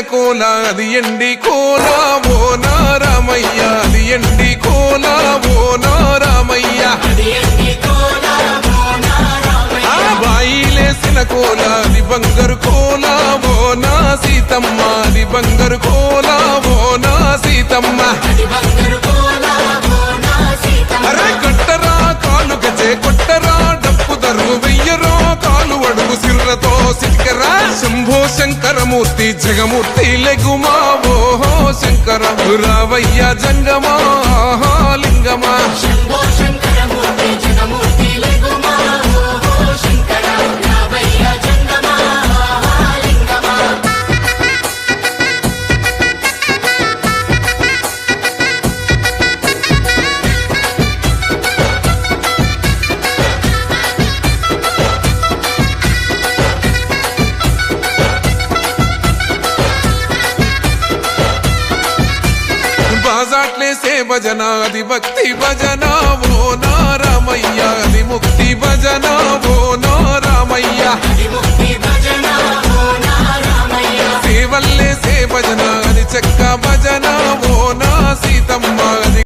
కోల అది ఎండి కోల ఓ నారామయ్య అది ఎండి కోల ఓ నారామయ్య బాయిలేసిన కోల అది బంగారు కోల ఓ నా సీతమ్మ అది బంగారు కోల ఓ నా సీతమ్మ అరే కొట్టరా కాలు గజే కొట్టరా డప్పు దరువు వెయ్యరో కాలు అడుగు సిర్రతో సిటికరా శంభో శంకరమూర్తి జగమూర్తి లెగుమా ఓహో శంకర రావయ్య జంగమా లింగమా బాజాట్లేసే భజన అది భక్తి భజన ఓ నారామయ్య అది ముక్తి భజన ఓ నారామయ్య సేవల్లేసే భజన అది చెక్క భజన ఓ నా సీతమ్మ